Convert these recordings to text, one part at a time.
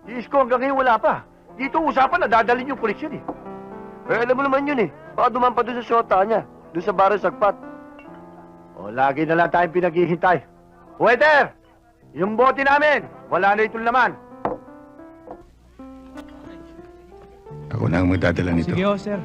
Si Isko hanggang ngayon wala pa. Dito usapan na dadalhin yung koleksyon eh. Eh, alam mo naman yun eh. Baka duman pa doon sa syota niya. Doon sa barang sagpat. O, lagi na lang tayong pinaghihintay. Waiter! Yung bote namin, wala na itong laman. Ako na ang magdadala nito. Sige ho, sir.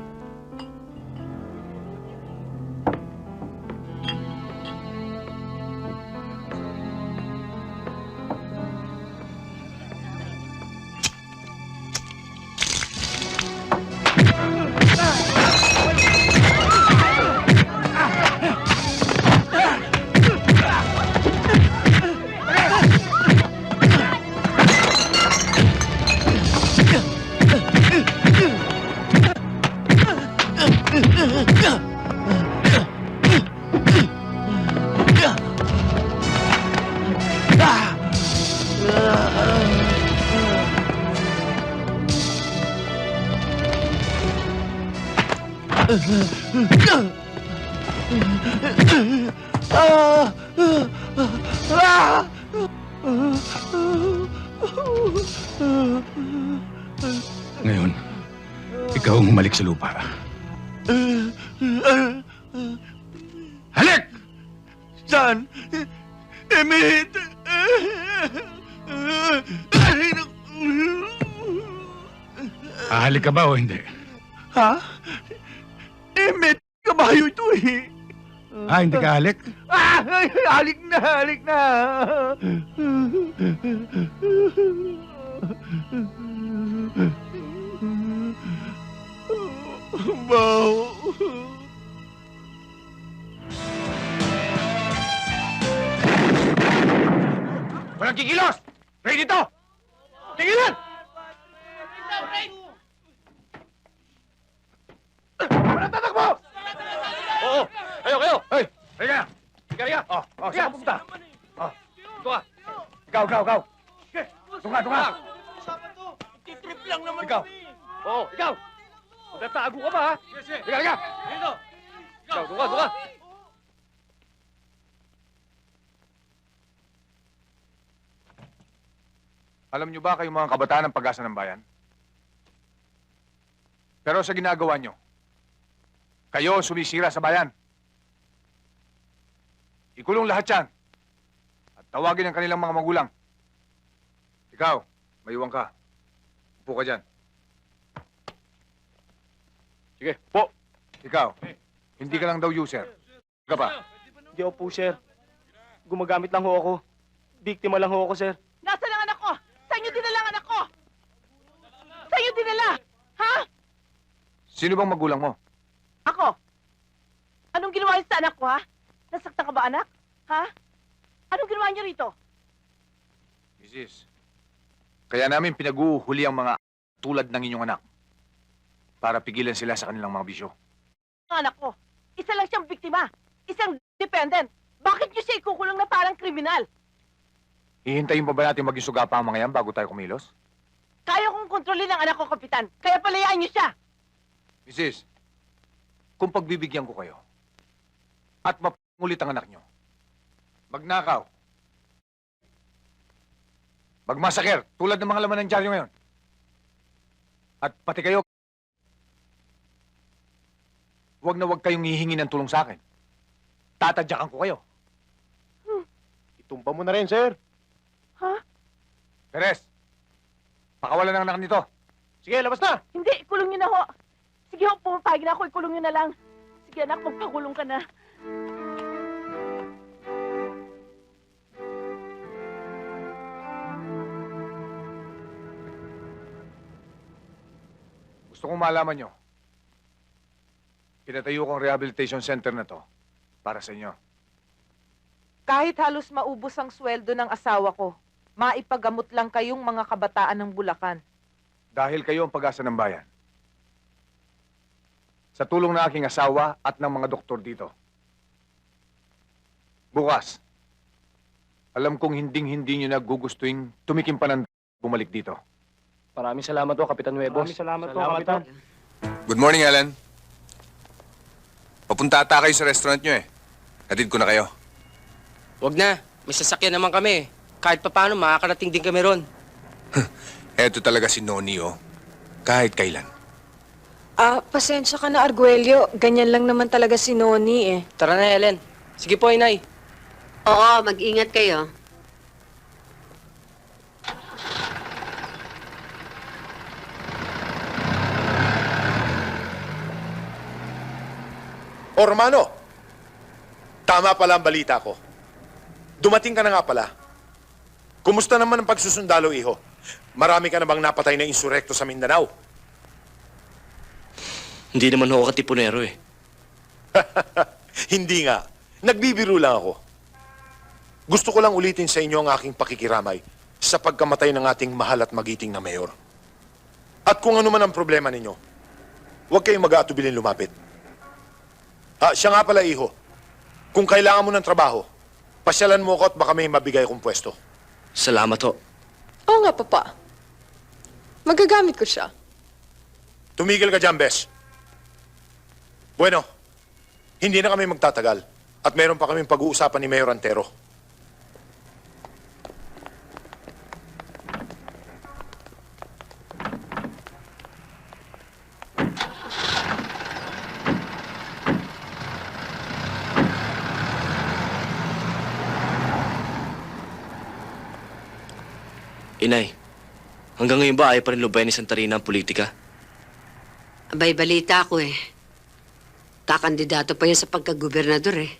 Ngayon, ikaw ang humalik sa lupa. Halik! Saan? Emit! Ahalik ka ba o hindi? Ha? Emit! Kabayo ito eh! Hindi ka halik? Halik na, halik na. Bao! Walang kikilos! Ready dito! Tigilan! Walang tatakbo! Oo! Kayo! Hey! Halika! Halika! Saan ka pupunta? Dito ka! Ikaw! Tunga! Titrip lang naman Ikaw! Oo, ikaw! Magtatago ka ba, ha? Halika! Dito! Ikaw, tunga! Alam niyo ba kayong mga kabataan ng Pag-asa ng Bayan? Pero sa ginagawa niyo, kayo ang sumisira sa bayan. Ikulong lahat yan. At tawagin ang kanilang mga magulang. Ikaw, maiwan ka. Upo ka dyan. Sige, po. Ikaw, hindi ka lang daw user. Ka ba? Hindi ako po, sir. Gumagamit lang ho ako. Biktima lang ho ako, sir. Nasaan ang anak ko? Saan niyo dinala ang anak ko? Saan niyo dinala? Ha? Sino bang magulang mo? Ako? Anong ginawa niyo sa anak ko, ha? Nasaktan ka ba, anak? Ha? Anong ginawa niyo rito? Mrs. Kaya namin pinag-uuhuli ang mga tulad ng inyong anak para pigilan sila sa kanilang mga bisyo. Ang anak ko, isa lang siyang biktima. Isang dependent. Bakit niyo siya ikukulong na parang kriminal? Hihintayin pa ba natin maging suga pa ang mga yan bago tayo kumilos? Kaya kong kontrolin ang anak ko, Kapitan. Kaya palayaan niyo siya. Mrs., kung pagbibigyan ko kayo at mapangulit ang anak nyo, magnakaw, magmasakir tulad ng mga laman ng dyaryo ngayon, at pati kayo, huwag na huwag kayong hihingi ng tulong sa akin. Tatadyakan ko kayo. Itumpa mo na rin, sir. Ha? Teres, pakawalan ng anak nito. Sige, labas na! Hindi, ikulong niyo na ho. Sige ho, pumapayag na ako. Ikulong niyo na lang. Sige anak, magpakulong ka na. Gusto kong malaman nyo, pinatayo kong rehabilitation center na to para sa inyo. Kahit halos maubos ang sweldo ng asawa ko, maipagamot lang kayong mga kabataan ng Bulacan. Dahil kayo ang pag-asa ng bayan. Sa tulong ng aking asawa at ng mga doktor dito. Bukas, alam kong hinding-hindi nyo nagugustuhin tumikim pa ng bumalik dito. Maraming salamat po, Kapitan Nuevos. Maraming salamat po, Kapitan. Good morning, Ellen. Papunta ata kayo sa restaurant nyo eh. Hatid ko na kayo. Huwag na. May sasakyan naman kami. Kahit papaano, makakarating din kami ron. Eto talaga si Noni, oh. Kahit kailan. Pasensya ka na, Arguello. Ganyan lang naman talaga si Noni eh. Tara na, Ellen. Sige po, Inay. Oo, mag-ingat kayo. O Romano, tama pala ang balita ko. Dumating ka na nga pala. Kumusta naman ang pagsusundalo, iho? Marami ka na bang napatay na insurekto sa Mindanao? Hindi naman ako katipunero eh. Hindi nga. Nagbibiro lang ako. Gusto ko lang ulitin sa inyo ang aking pakikiramay sa pagkamatay ng ating mahal at magiting na mayor. At kung ano man ang problema ninyo, huwag kayong mag-aatubilin lumapit. Siya nga pala, iho. Kung kailangan mo ng trabaho, pasyalan mo ako at baka may mabigay kong pwesto. Salamat ho. Oo nga, Papa. Magagamit ko siya. Tumigil ka dyan, Bes. Bueno, hindi na kami magtatagal at meron pa kaming pag-uusapan ni Mayor Antero. Inay, hanggang ngayon ba ayaw pa rin lubayan ni Santarina ang politika? Abay, balita ko eh. Kakandidato pa yan sa pagkagobernador eh.